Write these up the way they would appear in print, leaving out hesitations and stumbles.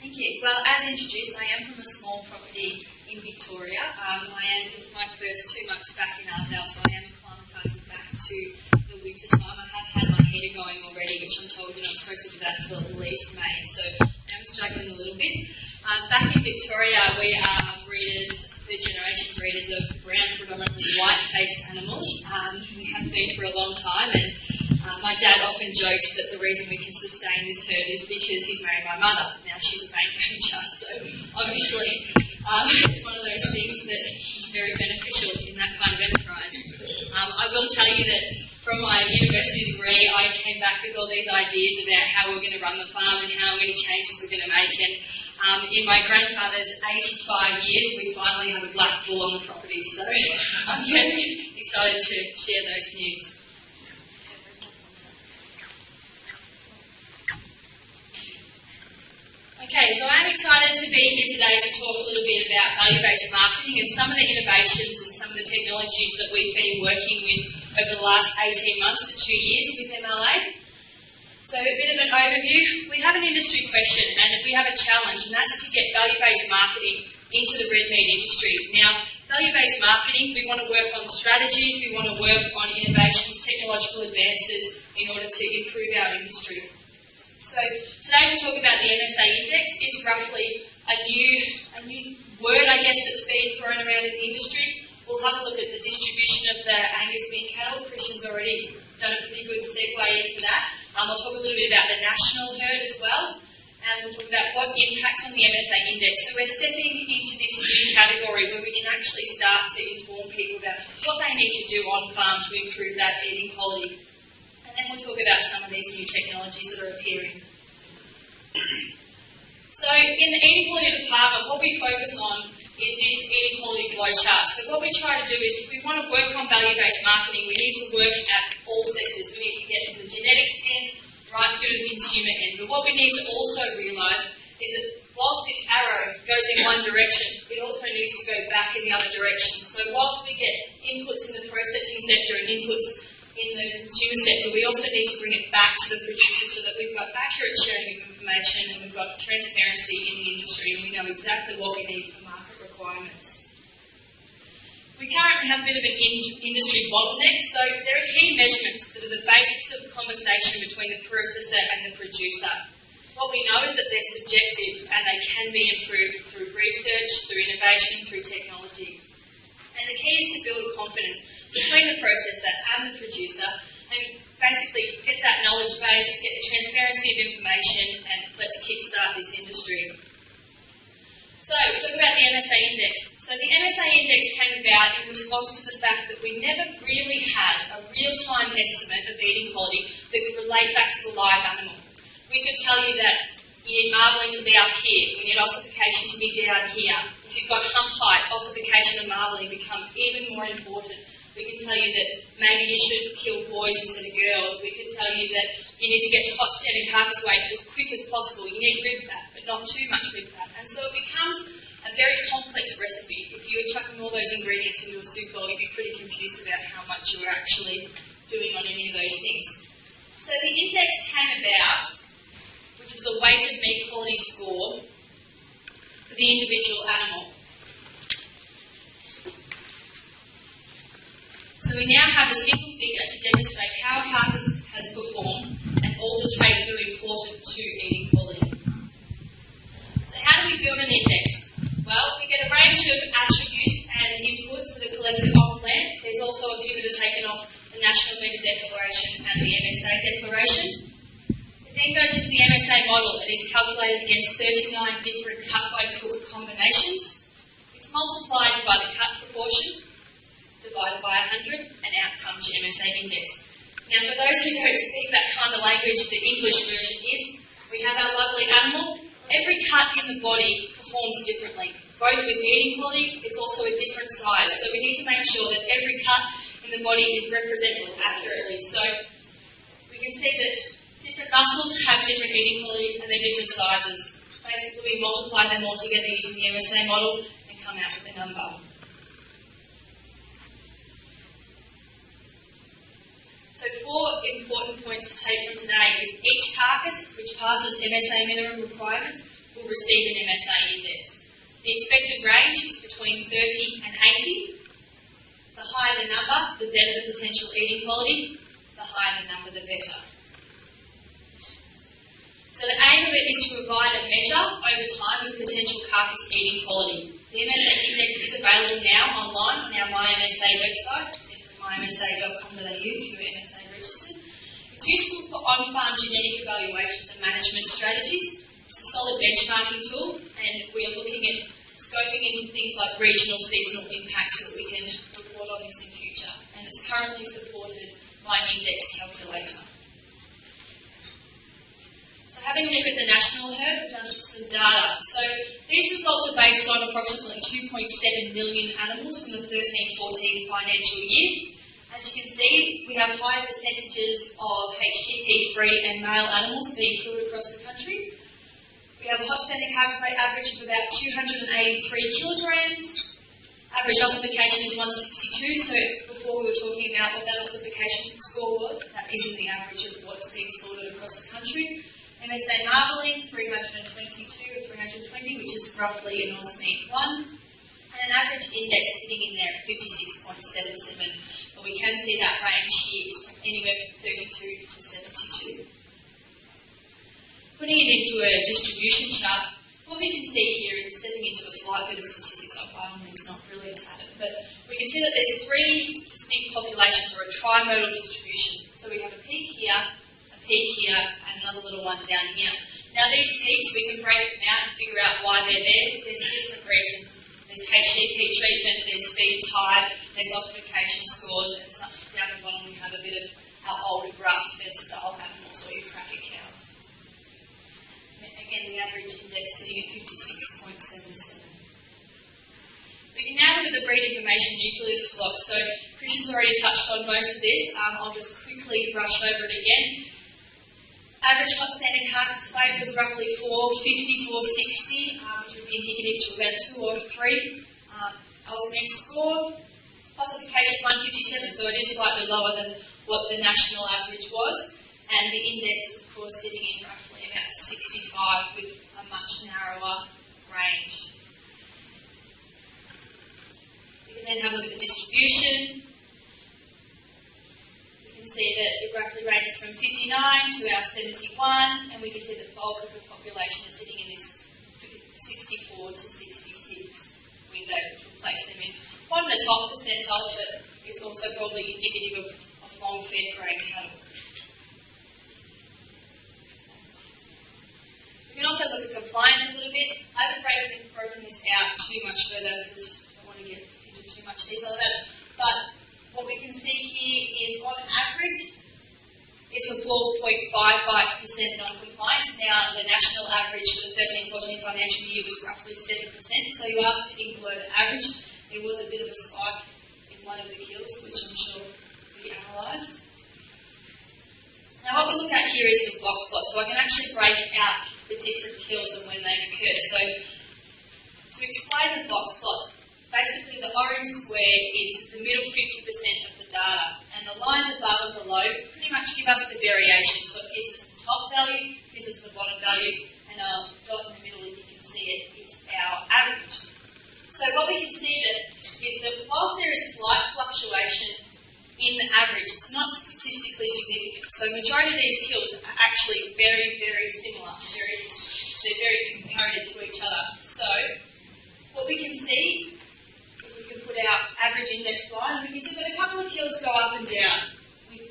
Thank you. Well, as introduced, I am from a small property in Victoria. This is my first 2 months back in Armidale, so I am acclimatising back to the winter time. I have had my heater going already, which I'm told you're not supposed to do that until at least May, so I am struggling a little bit. Back in Victoria, we are breeders, third-generation breeders of brown, predominantly white-faced animals. We have been for a long time, and my dad often jokes that the reason we can sustain this herd is because he's married my mother. Now she's a bank manager, so obviously it's one of those things that is very beneficial in that kind of enterprise. I will tell you that from my university degree, I came back with all these ideas about how we're going to run the farm and how many changes we're going to make. And in my grandfather's 85 years, we finally have a black bull on the property. So I'm very excited to share those news. Okay, so I'm excited to be here today to talk a little bit about value-based marketing and some of the innovations and some of the technologies that we've been working with over the last 18 months to 2 years with MLA. So a bit of an overview. We have an industry question and we have a challenge, and that's to get value-based marketing into the red meat industry. Now, value-based marketing, we want to work on strategies, we want to work on innovations, technological advances in order to improve our industry. So today we'll talk about the Nsa Index. It's roughly a new word, I guess, that's been thrown around in the industry. We'll have a look at the distribution of the Angus beef cattle. Christian's already done a pretty good segue into that. We'll talk a little bit about the national herd as well. And we'll talk about what impacts on the Nsa Index. So we're stepping into this new category where we can actually start to inform people about what they need to do on farm to improve that eating quality. And then we'll talk about some of these new technologies that are appearing. So in the eating quality department, what we focus on is this eating quality flow chart. So what we try to do is, if we want to work on value-based marketing, we need to work at all sectors. We need to get from the genetics end right through to the consumer end. But what we need to also realise is that whilst this arrow goes in one direction, it also needs to go back in the other direction. So whilst we get inputs in the processing sector and inputs in the consumer sector, we also need to bring it back to the producer so that we've got accurate sharing of information and we've got transparency in the industry and we know exactly what we need for market requirements. We currently have a bit of an industry bottleneck, so there are key measurements that are the basis of the conversation between the processor and the producer. What we know is that they're subjective and they can be improved through research, through innovation, through technology. And the key is to build confidence between the processor and the producer and basically get that knowledge base, get the transparency of information, and let's kickstart this industry. So we talk about the Nsa Index. So the Nsa Index came about in response to the fact that we never really had a real-time estimate of eating quality that could relate back to the live animal. We could tell you that you need marbling to be up here, we need ossification to be down here. If you've got hump height, ossification and marbling becomes even more important. We can tell you that maybe you should kill boys instead of girls. We can tell you that you need to get to hot standard carcass weight as quick as possible. You need rib fat, but not too much rib fat. And so it becomes a very complex recipe. If you were chucking all those ingredients into a soup bowl, you'd be pretty confused about how much you were actually doing on any of those things. So the index came about, which was a weighted meat quality score for the individual animal. So we now have a single figure to demonstrate how a carcass has performed and all the traits that are important to eating quality. So how do we build an index? Well, we get a range of attributes and inputs that are collected off plant. There's also a few that are taken off the National Meat Declaration and the MSA Declaration. It then goes into the MSA model and is calculated against 39 different cut-by-cook combinations. It's multiplied by the cut proportion, divided by 100, and out comes your Nsa Index. Now, for those who don't speak that kind of language, the English version is, we have our lovely animal. Every cut in the body performs differently. Both with the eating quality, it's also a different size. So we need to make sure that every cut in the body is represented accurately. So we can see that different muscles have different eating qualities and they're different sizes. Basically, we multiply them all together using the MSA model and come out with a number. So 4 important points to take from today is each carcass, which passes MSA minimum requirements, will receive an Nsa Index. The expected range is between 30 and 80. The higher the number, the better the potential eating quality. The higher the number, the better. So the aim of it is to provide a measure over time of potential carcass eating quality. The Nsa Index is available now online on our MyMSA website, simply mymsa.com.au if you're MSA registered. It's useful for on-farm genetic evaluations and management strategies. It's a solid benchmarking tool, and we are looking at scoping into things like regional seasonal impacts so that we can report on this in future. And it's currently supported by an index calculator. So having a look at the national herd, we've done some data. So these results are based on approximately 2.7 million animals from the 13-14 financial year. As you can see, we have higher percentages of HGP-free and male animals being killed across the country. We have a hot standing carcass weight average of about 283 kilograms. Average ossification is 162, so before we were talking about what that ossification score was, that is in the average of what's being slaughtered across the country. MSA marbling, 322 or 320, which is roughly an Aus meat 1. And an average index sitting in there at 56.77. But we can see that range here is from anywhere from 32 to 72. Putting it into a distribution chart, what we can see here is stepping into a slight bit of statistics. By all means, not really a tad, but we can see that there's three distinct populations or a trimodal distribution. So we have a peak here, and another little one down here. Now these peaks, we can break them out and figure out why they're there. There's different reasons. There's HGP treatment, there's feed type, there's ossification scores, and down the bottom we have a bit of our older grass-fed style animals or your cracker cows. Again, the average index sitting at 56.77. We can now look at the breed information nucleus flock. So Christian's already touched on most of this. I'll just quickly brush over it again. Average hot standing carcass weight was roughly 450, 460, which would be indicative to about 2 or 3. Ultimate score, ossification 157, so it is slightly lower than what the national average was. And the index, of course, sitting in roughly about 65 with a much narrower range. We can then have a look at the distribution. See that it roughly ranges from 59 to our 71, and we can see the bulk of the population is sitting in this 64 to 66 window, which will place them in one of the top percentiles, but it's also probably indicative of long-fed grain cattle. We can also look at compliance a little bit. I haven't broken this out too much further because I don't want to get into too much detail about it, but what we can see here is, on average, it's a 4.55% non-compliance. Now, the national average for the 13-14 financial year was roughly 7%, so you are sitting below the average. There was a bit of a spike in one of the kills, which I'm sure we analysed. Now, what we look at here is some box plots, so I can actually break out the different kills and when they occur. So, to explain the box plot, basically, the orange square is the middle 50% of the data, and the lines above and below pretty much give us the variation. So it gives us the top value, gives us the bottom value, and our dot in the middle, if you can see it, is our average. So what we can see is that whilst there is slight fluctuation in the average, it's not statistically significant. So the majority of these kills are actually very, very similar. They're very comparative to each other. So what we can see, put our average index line, we can see that a couple of kills go up and down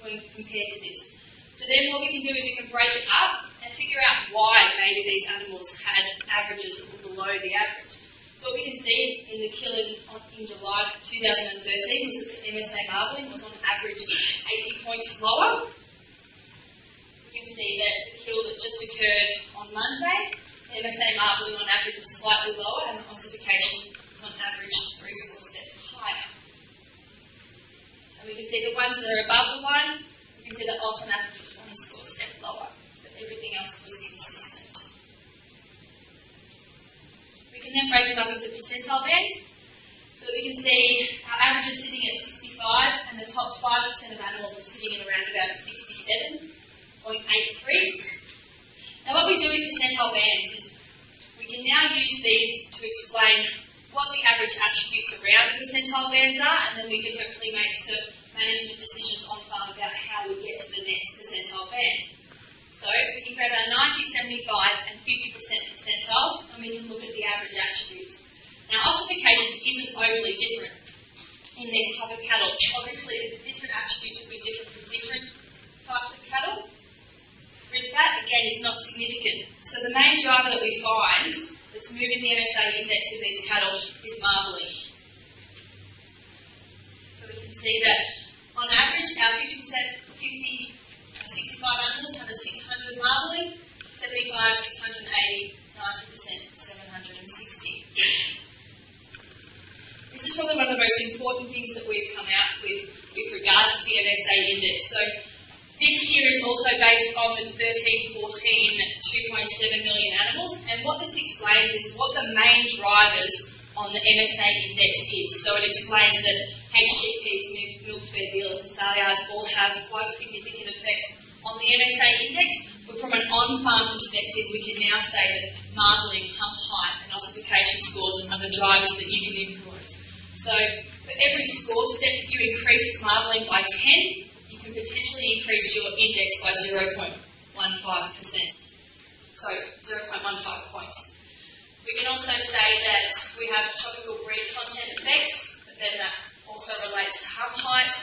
when compared to this. So then what we can do is we can break it up and figure out why maybe these animals had averages that were below the average. So what we can see in the kill in July 2013 was that the MSA marbling was on average 80 points lower. We can see that the kill that just occurred on Monday, the MSA marbling on average was slightly lower, and the ossification on average 3 score steps higher. And we can see the ones that are above the line, we can see that on average was 1 score step lower, but everything else was consistent. We can then break them up into percentile bands, so that we can see our average is sitting at 65, and the top 5% of animals are sitting at around about 67.83. Now what we do with percentile bands is We can now use these to explain what the average attributes around the percentile bands are, and then we can hopefully make some management decisions on farm about how we get to the next percentile band. So we can grab our 90, 75 and 50% percentiles, and we can look at the average attributes. Now ossification isn't overly different in this type of cattle. Obviously the different attributes will be different for different types of cattle. Rid fat, again, is not significant. So the main driver that we find that's moving the Nsa Index in these cattle is marbling. So we can see that on average our 50%, 50 and 65 animals have a 600 marbling, 75, 680, 90%, 760. This is probably one of the most important things that we've come out with regards to the Nsa Index. So this here is also based on the 13, 14, 2.7 million animals, and what this explains is what the main drivers on the Nsa Index is. So it explains that HGPs, milk-fed dealers and sale yards all have quite a significant effect on the Nsa Index, but from an on-farm perspective we can now say that marbling, hump height and ossification scores are the drivers that you can influence. So for every score step that you increase marbling by 10, you can potentially increase your index by 0.15%. So 0.15 points. We can also say that we have tropical breed content effects, but then that also relates to hump height.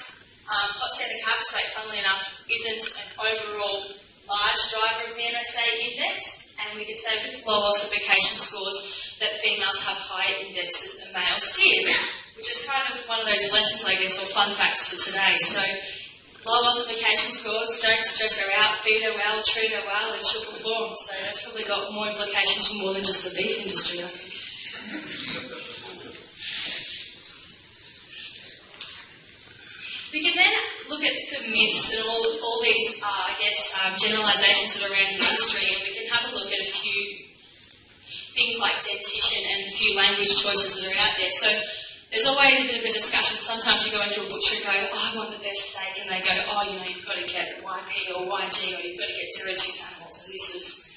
Hot standard carcass weight, funnily enough, isn't an overall large driver of the Nsa Index, and we can say with low ossification scores that females have higher indexes than male steers, which is kind of one of those lessons, I guess, or fun facts for today. So low ossification scores, don't stress her out, feed her well, treat her well, and she'll perform. So that's probably got more implications for more than just the beef industry, I think. We can then look at some myths and all these, generalisations that are around the industry, and we can have a look at a few things like dentition and a few language choices that are out there. So there's always a bit of a discussion. Sometimes you go into a butcher and go, I want the best steak, and they go, you've got to get YP or YG, or you've got to get zero-tooth animals, and this is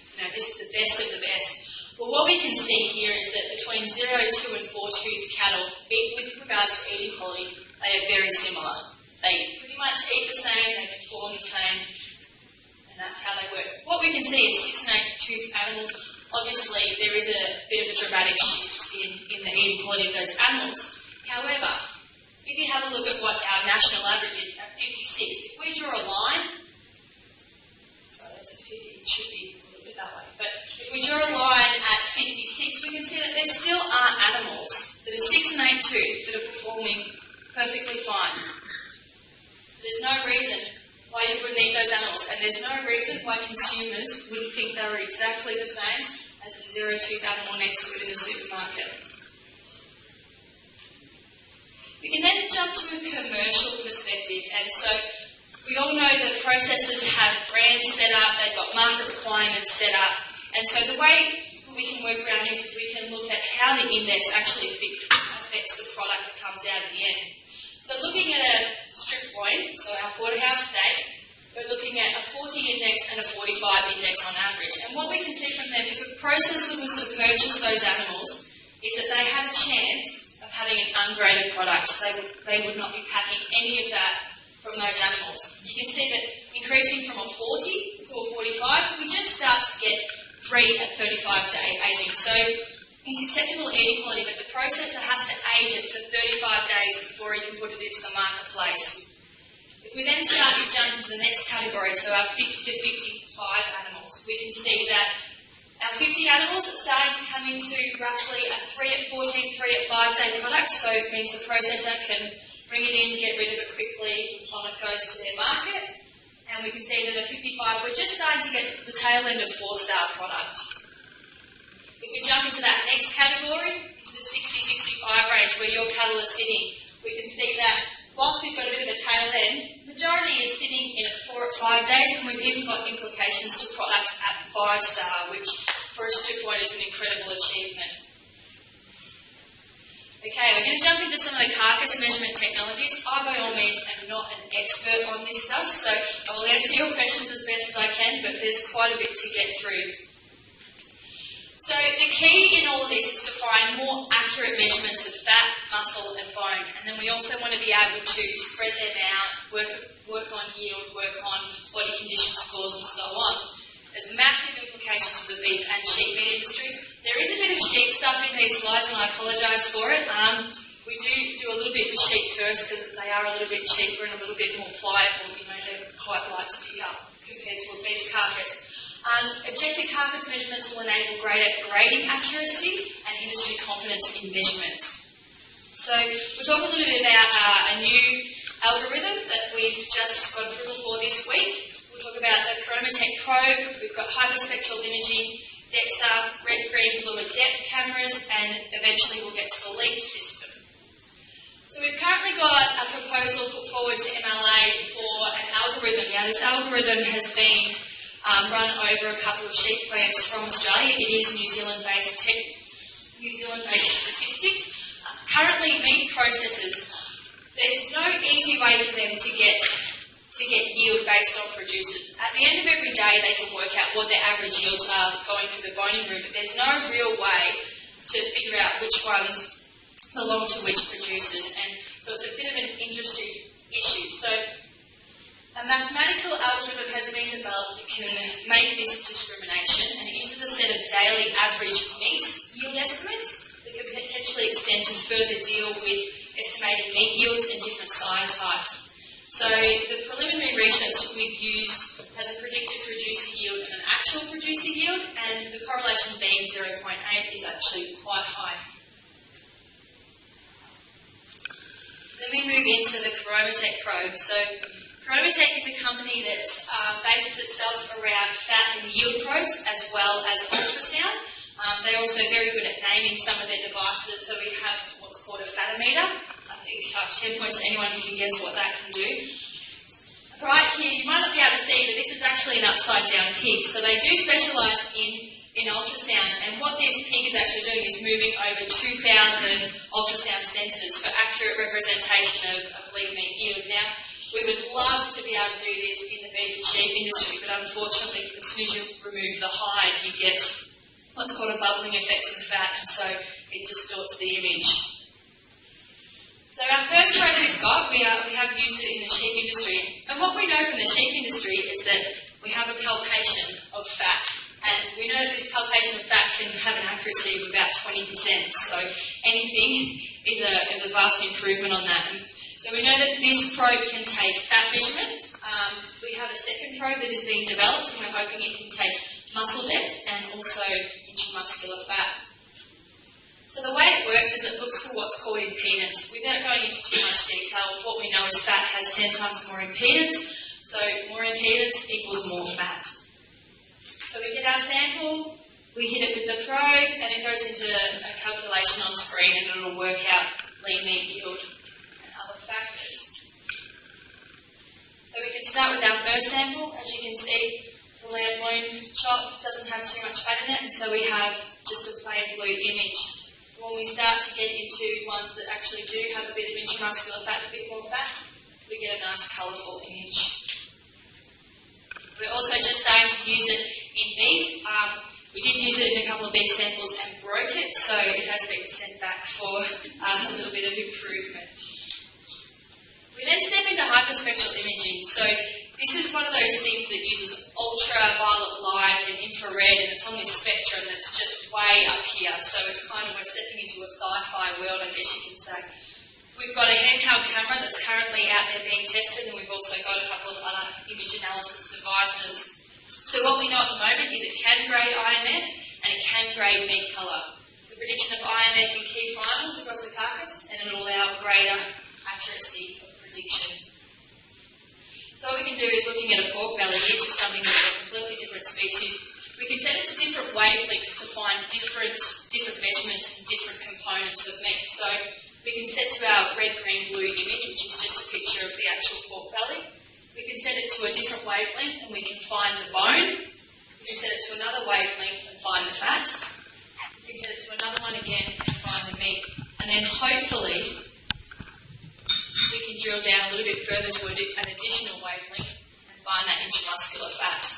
the best of the best. Well, what we can see here is that between 0, 2 and 4-tooth cattle, with regards to eating quality, they are very similar. They pretty much eat the same, they perform the same, and that's how they work. What we can see is 6 and 8-tooth animals. Obviously, there is a bit of a dramatic shift in the eating quality of those animals. However, if you have a look at what our national average is at 56, if we draw a line, so that's at 50, it should be a little bit that way, but if we draw a line at 56, we can see that there still are animals that are 6 and 8-tooth that are performing perfectly fine. There's no reason why you wouldn't eat those animals, and there's no reason why consumers wouldn't think they were exactly the same as the zero-tooth animal next to it in the supermarket. We can then jump to a commercial perspective, and so we all know that processors have brands set up, they've got market requirements set up, and so the way we can work around this is we can look at how the index actually affects the product that comes out at the end. So looking at a strip loin, so our porterhouse steak, we're looking at a 40 index and a 45 index on average. And what we can see from them, if a processor was to purchase those animals, is that they have a chance of having an ungraded product. So they would not be packing any of that from those animals. You can see that increasing from a 40 to a 45, we just start to get 3 at 35-day aging. So it's acceptable eating quality, but the processor has to age it for 35 days before he can put it into the marketplace. If we then start to jump into the next category, so our 50 to 55 animals, we can see that our 50 animals are starting to come into roughly a 3 at 14, 3 at 5-day product, so it means the processor can bring it in, get rid of it quickly when it goes to their market. And we can see that at 55, we're just starting to get the tail end of 4-star product. If we jump into that next category, to the 60-65 range where your cattle are sitting, we can see that whilst we've got a bit of a tail end, the majority is sitting in at 4 at 5 days, and we've even got implications to product at 5-star, which for a strip loin is an incredible achievement. Okay, we're going to jump into some of the carcass measurement technologies. I, by all means, am not an expert on this stuff, so I will answer your questions as best as I can, but there's quite a bit to get through. So the key in all of this is to find more accurate measurements of fat, muscle and bone, and then we also want to be able to spread them out, work on yield, work on body condition scores and so on. There's massive implications for the beef and sheep meat industry. There is a bit of sheep stuff in these slides and I apologise for it. We do a little bit with sheep first because they are a little bit cheaper and a little bit more pliable. You know, they're quite light to pick up compared to a beef carcass. Objective carcass measurements will enable greater grading accuracy and industry confidence in measurements. So we'll talk a little bit about a new algorithm that we've just got approval for this week. We'll talk about the Chromatech probe. We've got Hyperspectral Imaging, DEXA, red, green, blue and depth cameras, and eventually we'll get to the LEAP system. So we've currently got a proposal put forward to MLA for an algorithm. Now this algorithm has been run over a couple of sheep plants from Australia. It is New Zealand-based statistics. Currently, meat processors, there's no easy way for them to get yield based on producers. At the end of every day, they can work out what their average yields are going through the boning room, but there's no real way to figure out which ones belong to which producers, and so it's a bit of an industry issue. So a mathematical algorithm has been developed that can make this discrimination, and it uses a set of daily average meat yield estimates that can potentially extend to further deal with estimating meat yields and different sign types. So the preliminary research we've used has a predicted producer yield and an actual producer yield, and the correlation being 0.8 is actually quite high. Then we move into the Chromatech probe. So Chromatech is a company that bases itself around fat and yield probes as well as ultrasound. They're also very good at naming some of their devices. So we have what's called a fatometer. I think 10 points to anyone who can guess what that can do. Right here, you might not be able to see, but this is actually an upside down pig. So they do specialise in ultrasound, and what this pig is actually doing is moving over 2,000 ultrasound sensors for accurate representation of lean meat yield. Now, we would love to be able to do this in the beef and sheep industry, but unfortunately, as soon as you remove the hide, you get what's called a bubbling effect in the fat, and so it distorts the image. So our first probe we've got, we have used it in the sheep industry, and what we know from the sheep industry is that we have a palpation of fat, and we know that this palpation of fat can have an accuracy of about 20%, so anything is a vast improvement on that. So we know that this probe can take fat measurements. We have a second probe that is being developed, and we're hoping it can take muscle depth and also intramuscular fat. So the way it works is it looks for what's called impedance. Without going into too much detail, what we know is fat has 10 times more impedance, so more impedance equals more fat. So we get our sample, we hit it with the probe, and it goes into a calculation on screen, and it'll work out lean meat yield factors. So we can start with our first sample. As you can see, the lamb loin chop doesn't have too much fat in it, and so we have just a plain blue image. When we start to get into ones that actually do have a bit of intramuscular fat, a bit more fat, we get a nice colourful image. We're also just starting to use it in beef. We did use it in a couple of beef samples and broke it, so it has been sent back for a little bit of improvement. We then step into hyperspectral imaging. So this is one of those things that uses ultraviolet light and infrared, and it's on this spectrum that's just way up here. So it's kind of, we're stepping into a sci-fi world, I guess you can say. We've got a handheld camera that's currently out there being tested, and we've also got a couple of other image analysis devices. So what we know at the moment is it can grade IMF and it can grade meat colour. The prediction of IMF in key primals across the carcass, and it'll allow greater accuracy of prediction. So what we can do is, looking at a pork belly here, just jumping into a completely different species, we can set it to different wavelengths to find different measurements and different components of meat. So we can set to our red, green, blue image, which is just a picture of the actual pork belly. We can set it to a different wavelength and we can find the bone. We can set it to another wavelength and find the fat. We can set it to another one again and find the meat. And then hopefully we can drill down a little bit further to an additional wavelength and find that intramuscular fat.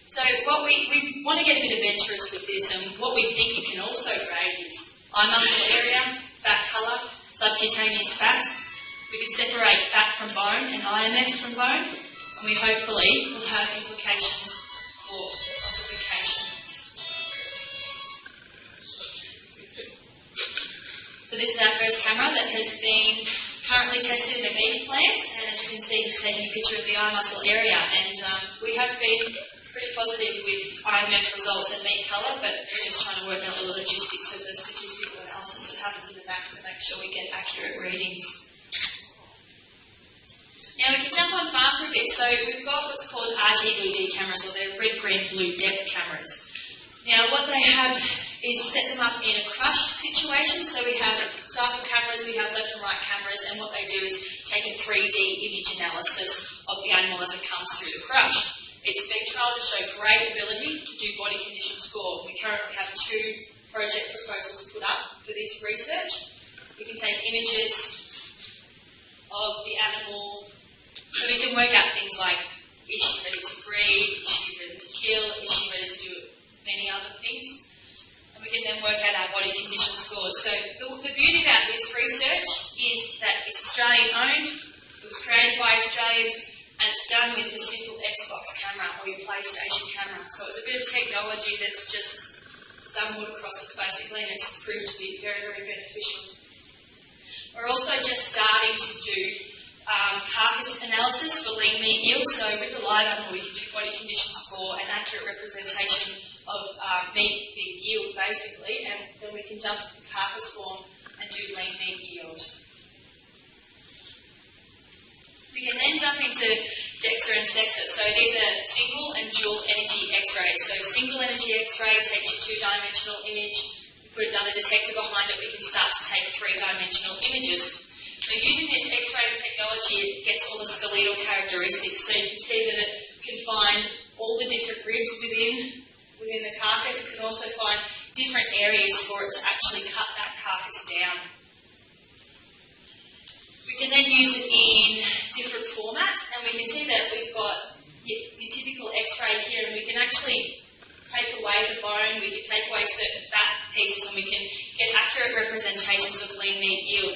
So what we want to get a bit adventurous with this, and what we think you can also grade is eye muscle area, fat colour, subcutaneous fat. We can separate fat from bone and IMF from bone, and we hopefully will have implications for ossification. So this is our first camera that has been currently tested in a beef plant, and as you can see, he's taking a picture of the eye muscle area, and we have been pretty positive with IMF results and meat colour, but we're just trying to work out all the logistics of the statistical analysis that happens in the back to make sure we get accurate readings. Now we can jump on farm for a bit. So we've got what's called RGBD cameras, or they're red, green, blue depth cameras. Now what they have is set them up in a crush situation. So we have cipher cameras, we have left and right cameras, and what they do is take a 3D image analysis of the animal as it comes through the crush. It's been trialled to show great ability to do body condition score. We currently have 2 project proposals put up for this research. We can take images of the animal, so we can work out things like, is she ready to breed, is she ready to kill, is she ready to do many other things. And we can then work out our body condition scores. So the beauty about this research is that it's Australian owned, it was created by Australians, and it's done with the simple Xbox camera or your PlayStation camera. So it's a bit of technology that's just stumbled across us basically, and it's proved to be very, very beneficial. We're also just starting to do carcass analysis for lean meat yield. So with the live animal, we can do body condition score and accurate representation of meat yield basically, and then we can jump into carcass form and do lean meat yield. We can then jump into DEXA and SEXA. So these are single and dual energy X-rays. So single energy X-ray takes your 2-dimensional image. We put another detector behind it, we can start to take 3-dimensional images. So using this X-ray technology, it gets all the skeletal characteristics. So you can see that it can find all the different ribs within the carcass. It can also find different areas for it to actually cut that carcass down. We can then use it in different formats, and we can see that we've got your typical X-ray here, and we can actually take away the bone, we can take away certain fat pieces, and we can get accurate representations of lean meat yield.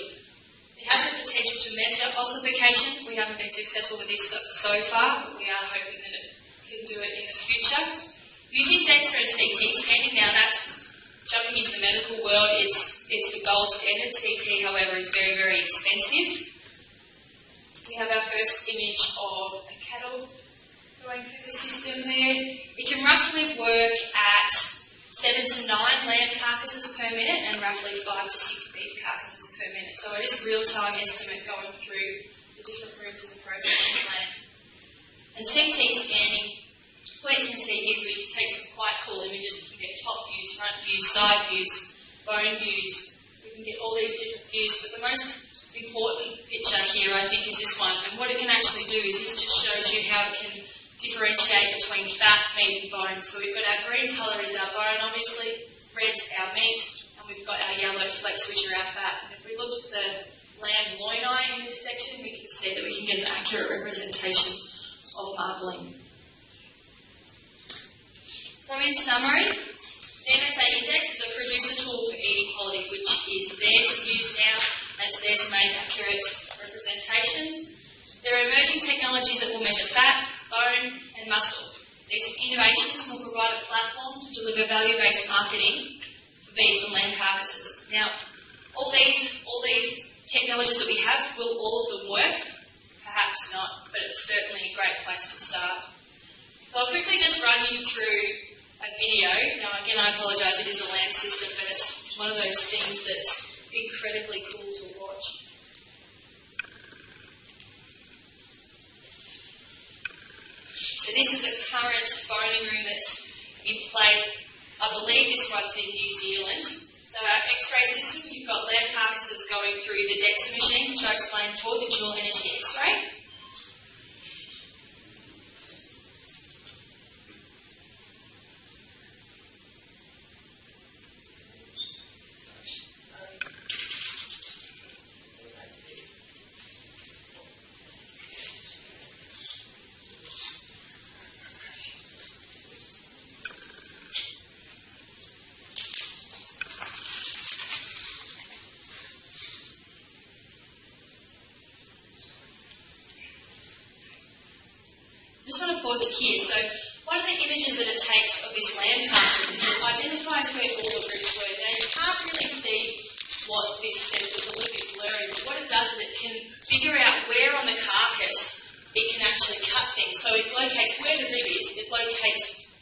It has the potential to measure ossification. We haven't been successful with this so far, but we are hoping that it can do it in the future. Using DEXA and CT scanning, now that's jumping into the medical world, it's the gold standard. CT, however, is very, very expensive. We have our first image of a cattle going through the system there. It can roughly work at 7 to 9 lamb carcasses per minute and roughly 5 to 6 beef carcasses per minute. So it is real-time estimate going through the different rooms of the processing plant. And CT scanning, what you can see here is we can take some quite cool images. We can get top views, front views, side views, bone views. We can get all these different views, but the most important picture here, I think, is this one. And what it can actually do is this just shows you how it can differentiate between fat, meat and bone. So we've got our green colour is our bone, obviously, red's our meat, and we've got our yellow flecks, which are our fat. And if we look at the lamb loin in this section, we can see that we can get an accurate representation of marbling. So in summary, the Nsa Index is a producer tool for eating quality, which is there to use now, and it's there to make accurate representations. There are emerging technologies that will measure fat, bone and muscle. These innovations will provide a platform to deliver value-based marketing for beef and lamb carcasses. Now, all these technologies that we have, will all of them work? Perhaps not, but it's certainly a great place to start. So I'll quickly just run you through a video. Now again, I apologise, it is a lamb system, but it's one of those things that's incredibly cool to watch. So this is a current boning room that's in place. I believe this one's in New Zealand. So our X-ray system, you've got lamb carcasses going through the DEXA machine, which I explained before, the dual energy X-ray. just want to pause it here. So one of the images that it takes of this lamb carcass is it identifies where all the ribs were. Now you can't really see what this says, it's a little bit blurry, but what it does is it can figure out where on the carcass it can actually cut things. So it locates where the rib is, it locates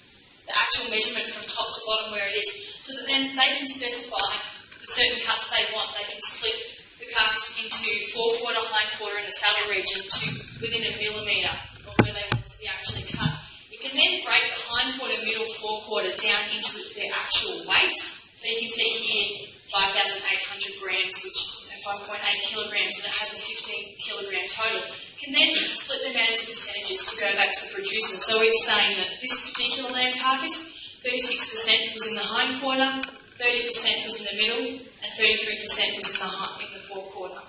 the actual measurement from top to bottom where it is, so that then they can specify the certain cuts they want. They can split the carcass into forequarter, hindquarter and the saddle region to within a millimetre of where they want it to be actually cut. You can then break the hindquarter, middle, forequarter down into their actual weights. So you can see here 5,800 grams, which is 5.8 kilograms, and it has a 15 kilogram total. You can then split them out into percentages to go back to the producer. So it's saying that this particular lamb carcass, 36% was in the hindquarter, 30% was in the middle, and 33% was in the forequarter.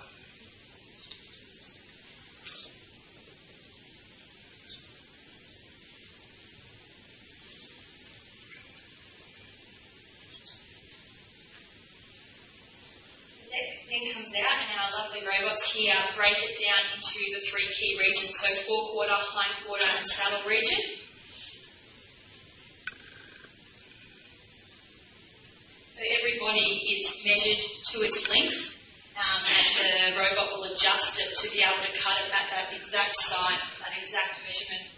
Then comes out, and our lovely robots here break it down into the three key regions, so forequarter, hindquarter and saddle region. So every body is measured to its length, and the robot will adjust it to be able to cut it at that exact site, that exact measurement.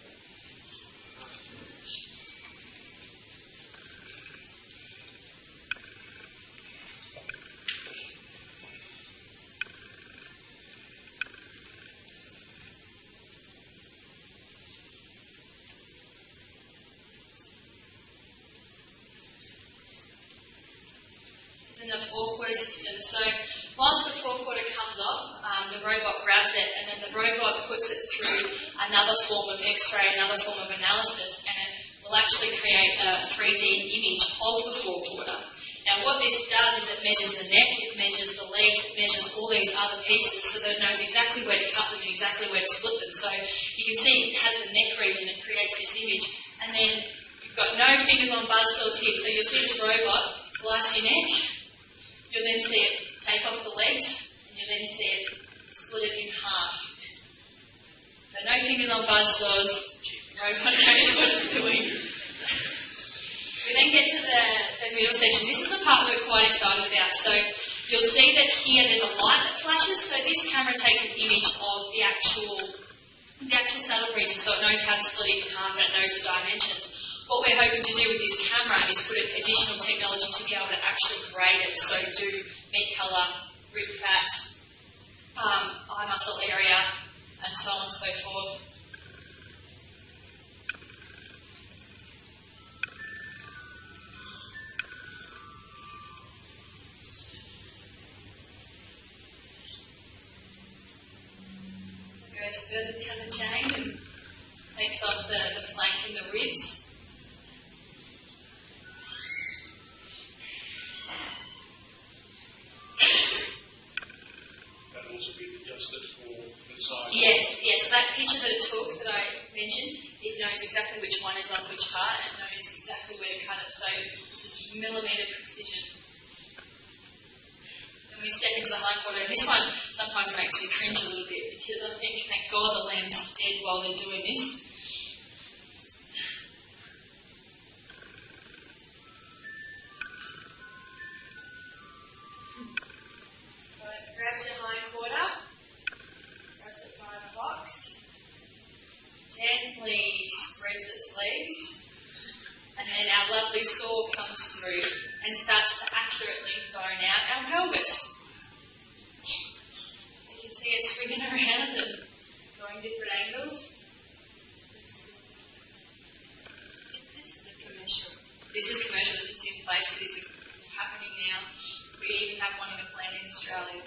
In the forequarter system. So whilst the forequarter comes off, the robot grabs it and then the robot puts it through another form of X-ray, another form of analysis, and it will actually create a 3D image of the forequarter. Now what this does is it measures the neck, it measures the legs, it measures all these other pieces so that it knows exactly where to cut them and exactly where to split them. So you can see it has the neck region, it creates this image, and then you've got no fingers on buzz saws here, so you'll see this robot slice your neck. You'll then see it take off the legs, and you'll then see it split it in half. So no fingers on buzz saws, the robot knows what it's doing. We then get to the middle section. This is the part we're quite excited about. So you'll see that here there's a light that flashes, so this camera takes an image of the actual saddle region, so it knows how to split it in half and it knows the dimensions. What we're hoping to do with this camera is put in additional technology to be able to actually grade it, so do meat colour, rib fat, eye muscle area, and so on and so forth. It goes further down the chain and takes off the flank and the ribs. Yes, so that picture that it took that I mentioned, it knows exactly which one is on which part and it knows exactly where to cut it. So this is millimetre precision. And we step into the hindquarter, and this one sometimes makes me cringe a little bit because I think, thank God the lamb's dead while they're doing this. So it grabs your hindquarter. Gently spreads its legs, and then our lovely saw comes through and starts to accurately bone out our pelvis. You can see it swinging around and going different angles. This is a commercial. This is commercial, this is in place, it's happening now. We even have one in a plant in Australia.